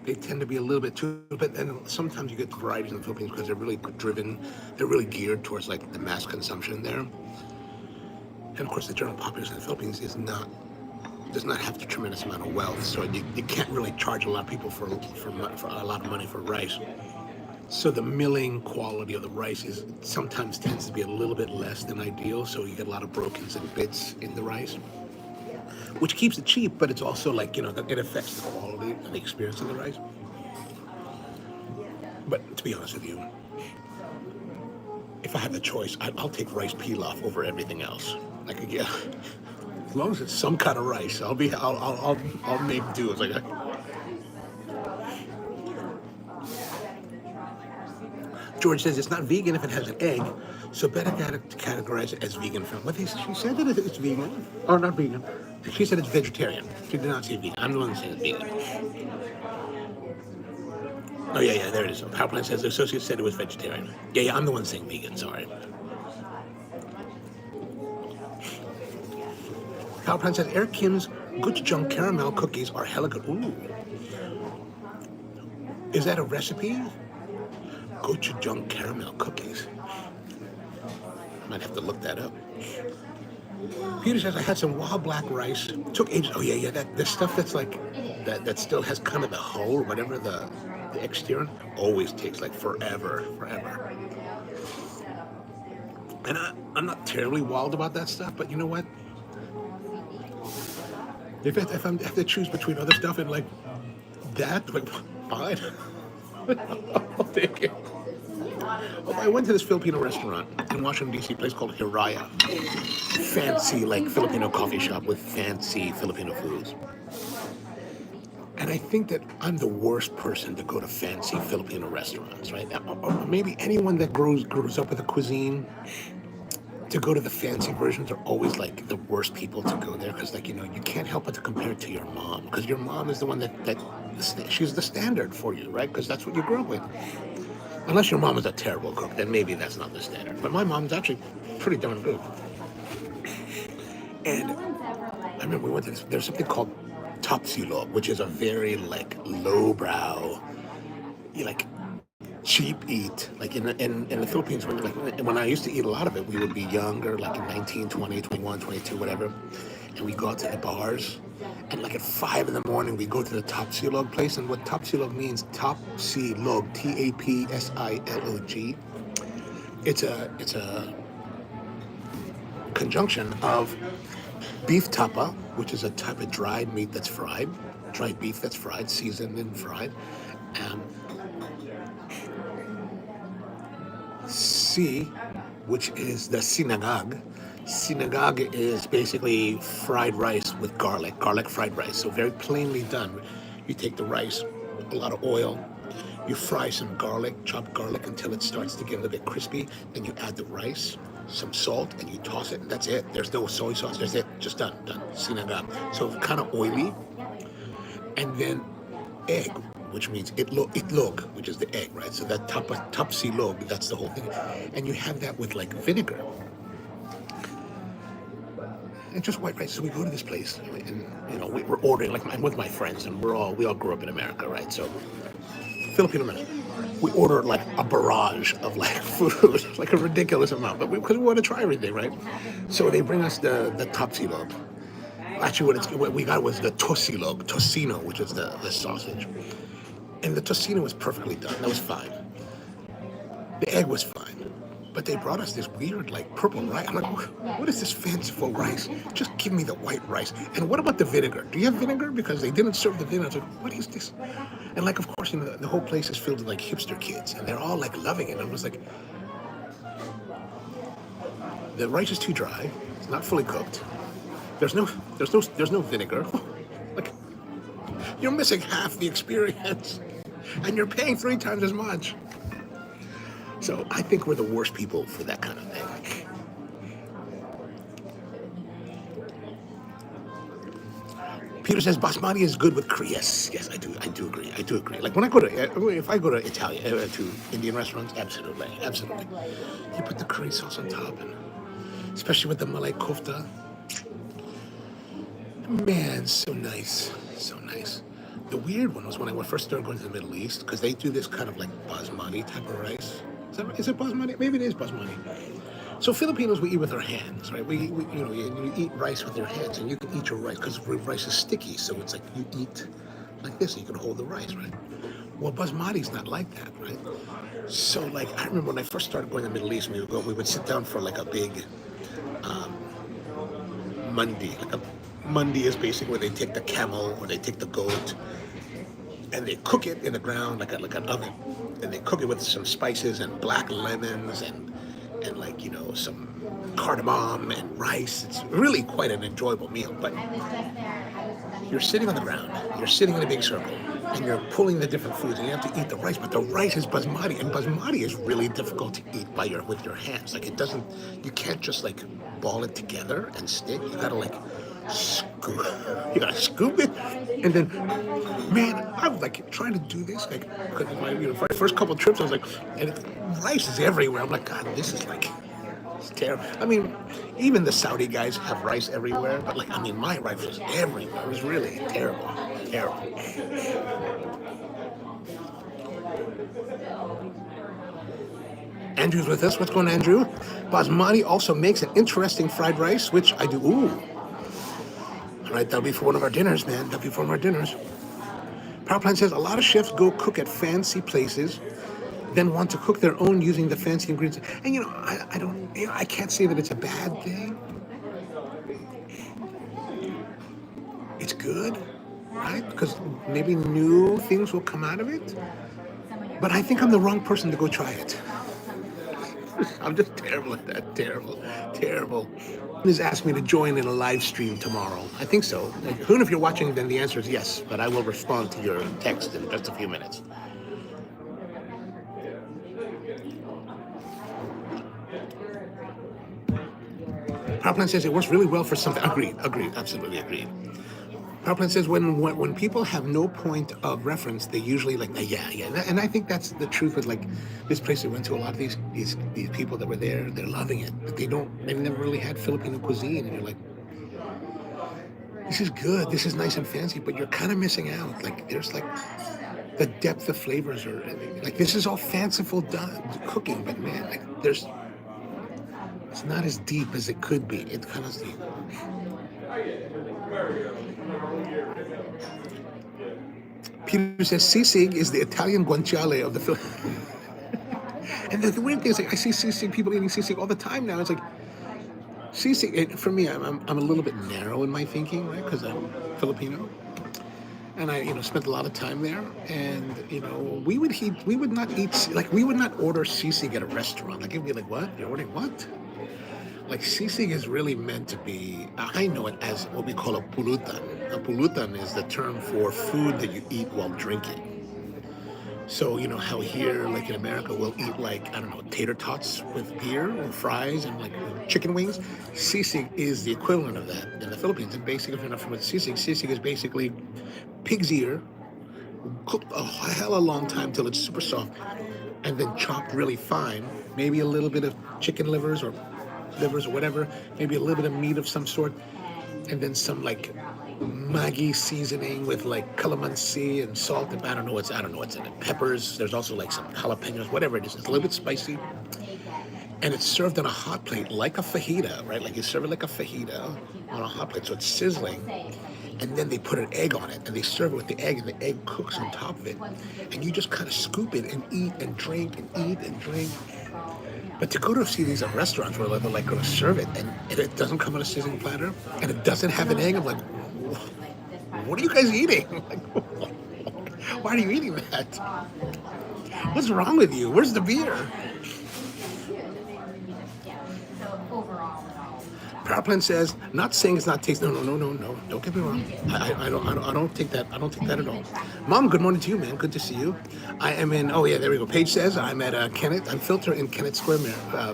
they tend to be a little bit too, but then sometimes you get varieties in the Philippines because they're really driven, they're really geared towards like the mass consumption there. And of course the general population in the Philippines does not have the tremendous amount of wealth, so you can't really charge a lot of people for a lot of money for rice. So the milling quality of the rice sometimes tends to be a little bit less than ideal, so you get a lot of brokens and bits in the rice, which keeps it cheap, but it's also like, it affects the quality and the experience of the rice. But to be honest with you, if I have the choice, I'll take rice pilaf over everything else. Like, yeah, as long as it's some kind of rice, I'll make do. It's like George says it's not vegan if it has an egg, so better categorize it as vegan. She said that it's vegan, or not vegan. She said it's vegetarian. She did not say vegan. I'm the one that said it's vegan. Oh yeah, there it is. Power Plant says the associate said it was vegetarian. Yeah, I'm the one saying vegan. Sorry. Power Plant says Eric Kim's gochujang caramel cookies are hella good. Ooh, is that a recipe? Gochujang caramel cookies. Might have to look that up. Peter says I had some wild black rice. Took ages. Oh yeah. The stuff that's like that still has kind of the hull or whatever the exterior always takes like forever. And I'm not terribly wild about that stuff, but you know what? If I have to choose between other stuff and like that, like fine. I'll take it. I went to this Filipino restaurant in Washington, D.C., place called Hiraya. Fancy, like, Filipino coffee shop with fancy Filipino foods. And I think that I'm the worst person to go to fancy Filipino restaurants, right? Or maybe anyone that grows up with a cuisine, to go to the fancy versions are always, like, the worst people to go there because, like, you can't help but to compare it to your mom because your mom is the one that she's the standard for you, right? Because that's what you grew up with. Unless your mom is a terrible cook, then maybe that's not the standard. But my mom's actually pretty darn good. And I remember we went to there's something called Topsilog, which is a very, like, lowbrow, like, cheap eat. Like, in the Philippines, when I used to eat a lot of it, we would be younger, like in 19, 20, 21, 22, whatever. And we'd go out to the bars. And like at 5 in the morning, we go to the Topsilog place. And what Topsilog means, Topsilog, Tapsilog. It's a conjunction of beef tapa, which is a type of dried meat that's fried, dried beef that's fried, seasoned and fried. C, which is the sinangag. Sinangag is basically fried rice with garlic fried rice. So very plainly done. You take the rice, a lot of oil, You fry some garlic, chopped garlic, until it starts to get a little bit crispy. Then you add the rice, some salt, and you toss it. And that's it. There's no soy sauce. That's it. Just done. Sinaga. So kind of oily. And then egg, which means itlog, which is the egg, right? So that tapsilog, that's the whole thing. And you have that with like vinegar. And just white rice. So we go to this place, and we're ordering, like I'm with my friends, and we all grew up in America, right? So Filipino men, we order like a barrage of like food, like a ridiculous amount, but because we want to try everything, right? So they bring us the tapsilog. Actually, what we got was the tocino, which is the sausage, and the tocino was perfectly done. That was fine. The egg was fine. But they brought us this weird, like, purple rice. I'm like, what is this fanciful rice? Just give me the white rice. And what about the vinegar? Do you have vinegar? Because they didn't serve the vinegar. I was like, what is this? And, like, of course, the whole place is filled with, like, hipster kids. And they're all, like, loving it. And I was like, the rice is too dry. It's not fully cooked. There's no vinegar. Like, you're missing half the experience. And you're paying 3 times as much. So I think we're the worst people for that kind of thing. Peter says basmati is good with curry. Yes, I do agree. Like when if I go to Italian, to Indian restaurants, absolutely. You put the curry sauce on top, and especially with the malai kofta. Man, so nice. The weird one was when I first started going to the Middle East, because they do this kind of like basmati type of rice. Is it basmati? Maybe it is basmati. So Filipinos, we eat with our hands, right? We you eat rice with your hands, and you can eat your rice because rice is sticky. So it's like you eat like this, and you can hold the rice, right? Well, basmati's not like that, right? So like I remember when I first started going to the Middle East, we would sit down for like a big mandi. Like a mandi is basically where they take the camel or they take the goat, and they cook it in the ground like an oven, and they cook it with some spices and black lemons and like some cardamom and rice. It's really quite an enjoyable meal. But you're sitting on the ground, you're sitting in a big circle, and you're pulling the different foods, and you have to eat the rice. But the rice is basmati, and basmati is really difficult to eat with your hands. Like you can't just like ball it together and stick. You gotta like scoop. You gotta scoop it, and then, man, I was like trying to do this, like, because for my first couple trips, I was like, and rice is everywhere. I'm like, God, this is like, it's terrible. I mean, even the Saudi guys have rice everywhere, but like, I mean, my rice was everywhere. It was really terrible. Andrew's with us. What's going on, Andrew? Basmati also makes an interesting fried rice, which I do. Ooh. All right, that'll be for one of our dinners, man. That'll be for one of our dinners. Powerplant says, a lot of chefs go cook at fancy places, then want to cook their own using the fancy ingredients. And I can't say that it's a bad thing. It's good, right? Because maybe new things will come out of it. But I think I'm the wrong person to go try it. I'm just terrible at that. Terrible. Has asked me to join in a live stream tomorrow. I think so. Hoon, if you're watching, then the answer is yes, but I will respond to your text in just a few minutes. Powerplant says it works really well for something. Agreed, absolutely agreed. Powerplant says when people have no point of reference, they usually like, yeah. And I think that's the truth with like this place we went to. A lot of these people that were there, they're loving it. But they've never really had Filipino cuisine, and you're like, this is good, this is nice and fancy, but you're kind of missing out. Like there's like the depth of flavors, or like this is all fanciful cooking, but man, like it's not as deep as it could be. It's kind of deep. Peter says sisig is the Italian guanciale of the Philippines. And the weird thing is, like, I see sisig, people eating sisig all the time now. It's like sisig. For me, I'm a little bit narrow in my thinking, right? Because I'm Filipino, and I spent a lot of time there. And we would not order sisig at a restaurant. Like it'd be like, what? You're ordering what? Like sisig is really meant to be, I know it as what we call a pulutan. A pulutan is the term for food that you eat while drinking. So, you know how here, like in America, we'll eat like, I don't know, tater tots with beer or fries and like chicken wings. Sisig is the equivalent of that in the Philippines. And basically, if you're not familiar with sisig is basically pig's ear, cooked a hell of a long time till it's super soft, and then chopped really fine. Maybe a little bit of chicken livers or whatever, maybe a little bit of meat of some sort, and then some like Maggi seasoning with like calamansi and salt and I don't know what's in it. Peppers. There's also like some jalapenos, whatever it is. It's a little bit spicy, and it's served on a hot plate like a fajita, right? Like you serve it like a fajita on a hot plate, so it's sizzling. And then they put an egg on it, and they serve it with the egg, and the egg cooks on top of it, and you just kind of scoop it and eat and drink and eat and drink. But to go to see these at restaurants where they're like going to serve it, and it doesn't come on a sizzling platter, and it doesn't have an egg, I'm like, what are you guys eating? Why are you eating that? What's wrong with you? Where's the beer? Powerplant says, not saying it's not tasty. No. Don't get me wrong. I don't take that. I don't take that at all. Mom, good morning to you, man. Good to see you. I am in. Oh yeah, there we go. Paige says I'm at Kennett. I'm Philter in Kennett Square,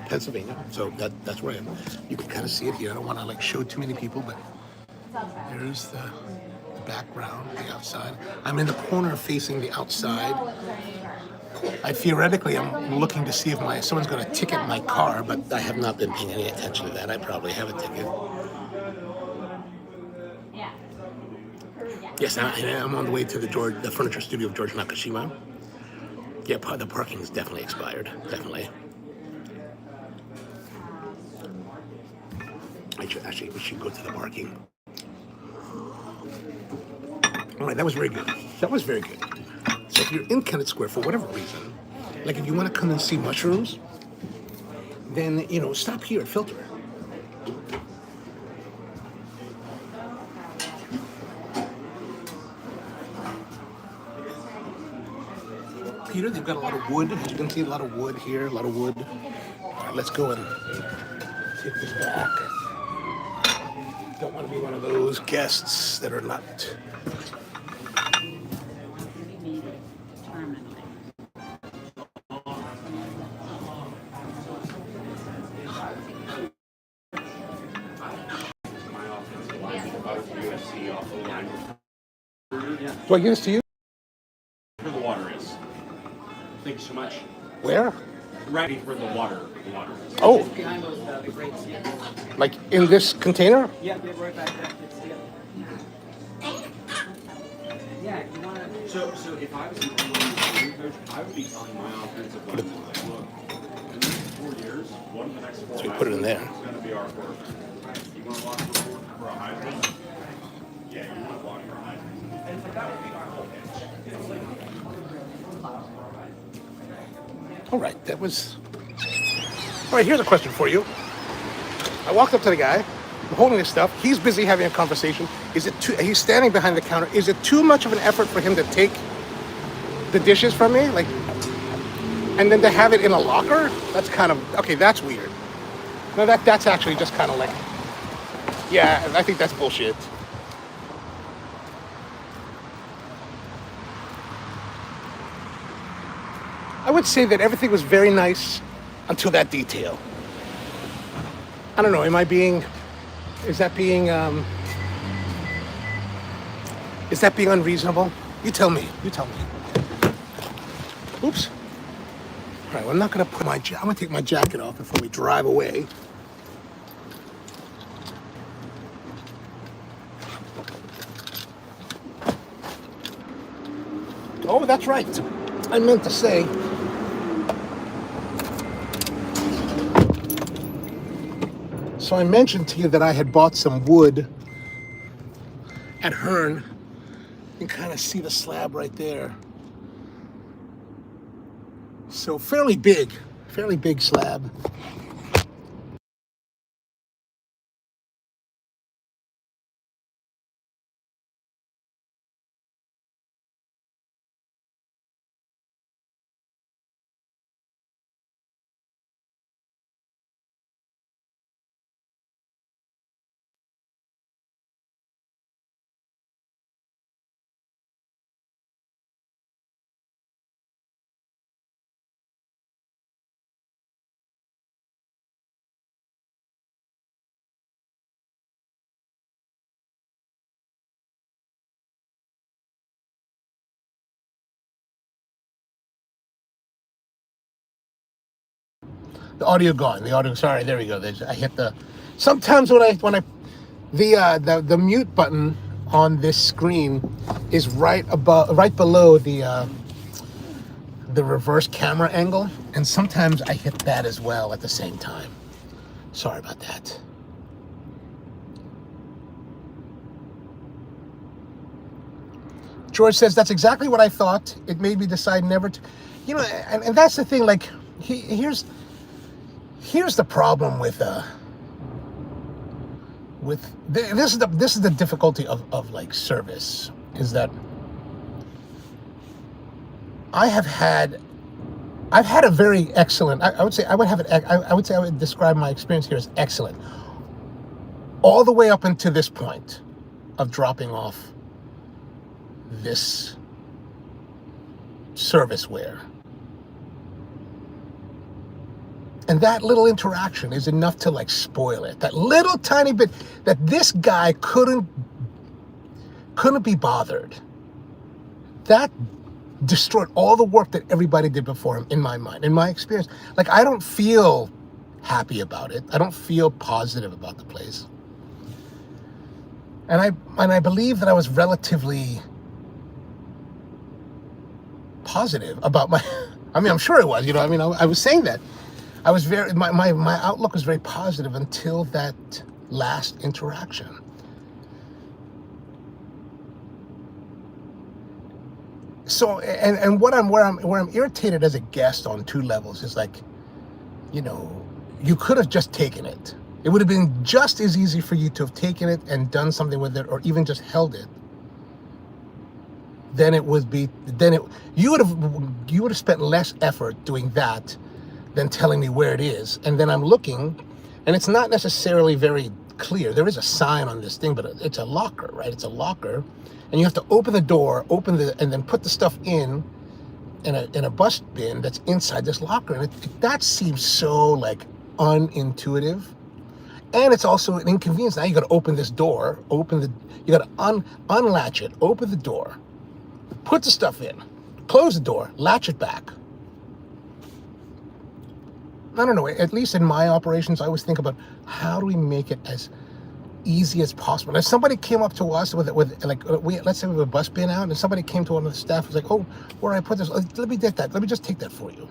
Pennsylvania. So that's where I am. You can kind of see it here. I don't want to like show too many people, but there's the background, the outside. I'm in the corner facing the outside. Theoretically, I'm looking to see if someone's going to ticket my car, but I have not been paying any attention to that. I probably have a ticket. Yes, I'm on the way to the furniture studio of George Nakashima. Yeah, the parking is definitely expired. Definitely. We should go to the parking. All right, that was very good. So if you're in Kennett Square for whatever reason, like if you want to come and see mushrooms, then, stop here at Philter. Peter, they've got a lot of wood. As you can see, a lot of wood here, a lot of wood. All right, let's go and take this back. Don't want to be one of those guests that are not... Do I give this to you? Where the water is. Thank you so much. Where? Right where the water is. Oh, Behind those big grates. like in this container? Yeah, right back there. Yeah, you want to. So if I was an online coach, I would be telling my offensive linemen, like, look, in the next 4 years, one of the next 4 So we put it in there. is going to be our quarterback. You want to block for a high pitch? Yeah, you want to block for a high pitch. And that would be our whole pitch. All right, all right, here's a question for you. I walked up to the guy, I'm holding his stuff. He's busy having a conversation. He's standing behind the counter. Is it too much of an effort for him to take the dishes from me? And then to have it in a locker? That's kind of, okay, that's weird. No, that's actually just kind of like, yeah, I think that's bullshit. I would say that everything was very nice until that detail. I don't know, is that being unreasonable? You tell me. Oops. All right, well, I'm not gonna I'm gonna take my jacket off before we drive away. Oh, that's right. I meant to say, so I mentioned to you that I had bought some wood at Hearn. You can kind of see the slab right there. So fairly big slab. The audio gone. The audio. Sorry, there we go. I hit the. Sometimes when I the mute button on this screen is right below the reverse camera angle, and sometimes I hit that as well at the same time. Sorry about that. George says, that's exactly what I thought. It made me decide never to, and that's the thing, like, here's the problem with this is the difficulty of like service, is that I've had a very excellent, I would say I would describe my experience here as excellent, all the way up until this point of dropping off this serviceware. And that little interaction is enough to like spoil it. That little tiny bit that this guy couldn't be bothered. That destroyed all the work that everybody did before him, in my mind, in my experience. Like, I don't feel happy about it. I don't feel positive about the place. And I believe that I was relatively positive about I'm sure it was, I was saying that. I was my outlook was very positive until that last interaction. So, and where I'm irritated as a guest on two levels is like, you could have just taken it. It would have been just as easy for you to have taken it and done something with it, or even just held it. You would have spent less effort doing that than telling me where it is. And then I'm looking, and it's not necessarily very clear. There is a sign on this thing, but it's a locker, right? It's a locker, and you have to open the door, and then put the stuff in a bus bin that's inside this locker. And that seems so like unintuitive, and it's also an inconvenience. Now you got to open this door, you got to unlatch it, open the door, put the stuff in, close the door, latch it back. I don't know, at least in my operations, I always think about how do we make it as easy as possible. If somebody came up to us with let's say we have a bus bin out, and somebody came to one of the staff and was like, oh, where I put this? Let me get that. Let me just take that for you.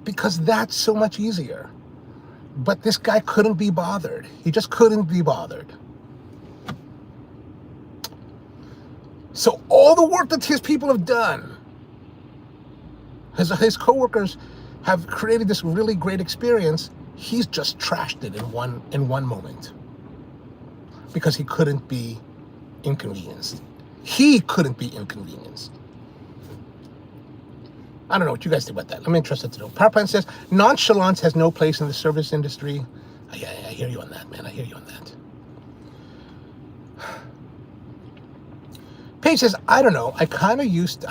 Because that's so much easier. But this guy couldn't be bothered. He just couldn't be bothered. So all the work that his people have done, his coworkers have created this really great experience, he's just trashed it in one moment. Because he couldn't be inconvenienced. He couldn't be inconvenienced. I don't know what you guys think about that. I'm interested to know. PowerPoint says, nonchalance has no place in the service industry. I hear you on that, man. I hear you on that. Paige says, I don't know. I'm kind of used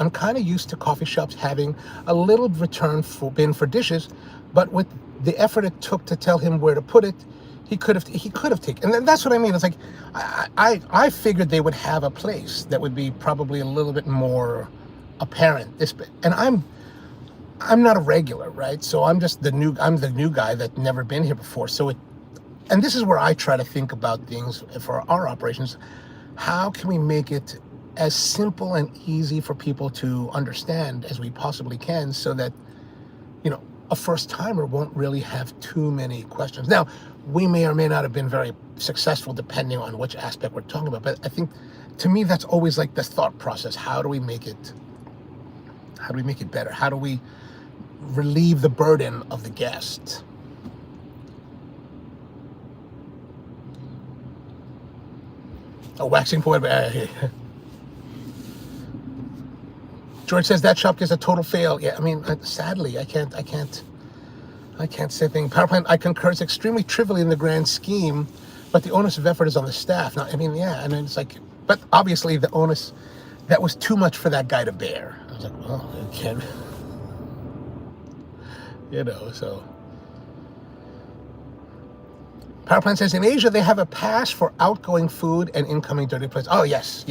to coffee shops having a little return bin for dishes, but with the effort it took to tell him where to put it, he could have taken. And that's what I mean. It's like I figured they would have a place that would be probably a little bit more apparent. And I'm not a regular, right? So I'm the new guy that's never been here before. And this is where I try to think about things for our operations. How can we make it as simple and easy for people to understand as we possibly can, so that, a first timer won't really have too many questions. Now, we may or may not have been very successful depending on which aspect we're talking about, but I think, to me, that's always like the thought process. How do we make it better? How do we relieve the burden of the guest? A waxing poet. George says that shop is a total fail. Yeah, I mean, sadly, I can't say anything. PowerPoint, I concur. It's extremely trivial in the grand scheme, but the onus of effort is on the staff. Now, I mean, yeah, and it's like, but obviously the onus, that was too much for that guy to bear. I was like, well, I can't, so. PowerPoint says, in Asia, they have a pass for outgoing food and incoming dirty plates. Oh, yes.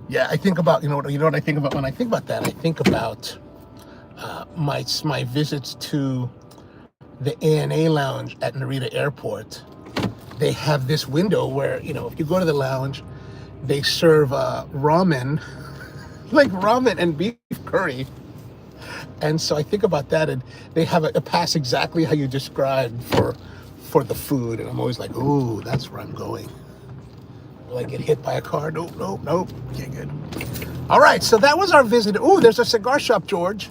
Yeah, I think about, you know what I think about when I think about that? I think about my visits to the ANA lounge at Narita Airport, they have this window where, you know, if you go to the lounge, they serve ramen, like ramen and beef curry. And so I think about that, and they have a pass exactly how you described for the food. And I'm always like, ooh, that's where I'm going. Will I get hit by a car? Nope, nope, nope. Okay, good. All right, so that was our visit. Ooh, there's a cigar shop, George.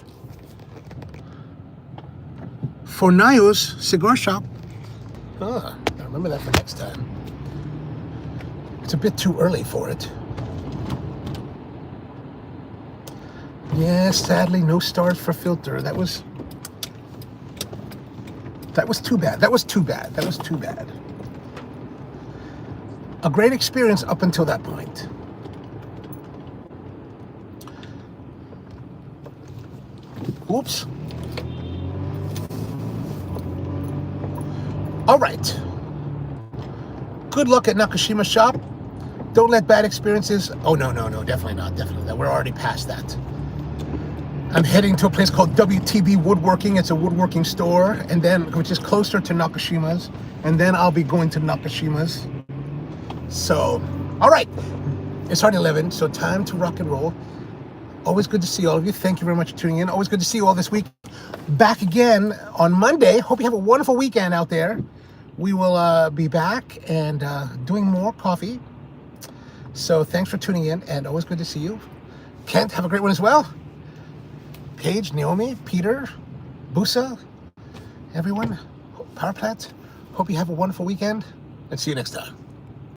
Fornayo's Cigar Shop. Huh, I remember that for next time. It's a bit too early for it. Yes, sadly, no stars for Philter. That was too bad. That was too bad. That was too bad. A great experience up until that point. Oops. All right. Good luck at Nakashima Shop. Don't let bad experiences... Oh, no, definitely not. Definitely not. We're already past that. I'm heading to a place called WTB Woodworking. It's a woodworking store, and then which is closer to Nakashima's. And then I'll be going to Nakashima's. So, all right. It's already 11, so time to rock and roll. Always good to see all of you. Thank you very much for tuning in. Always good to see you all this week. Back again on Monday. Hope you have a wonderful weekend out there. We will be back and doing more coffee. So thanks for tuning in, and always good to see you. Kent, have a great one as well. Paige, Naomi, Peter, Busa, everyone, Power Plant. Hope you have a wonderful weekend, and see you next time.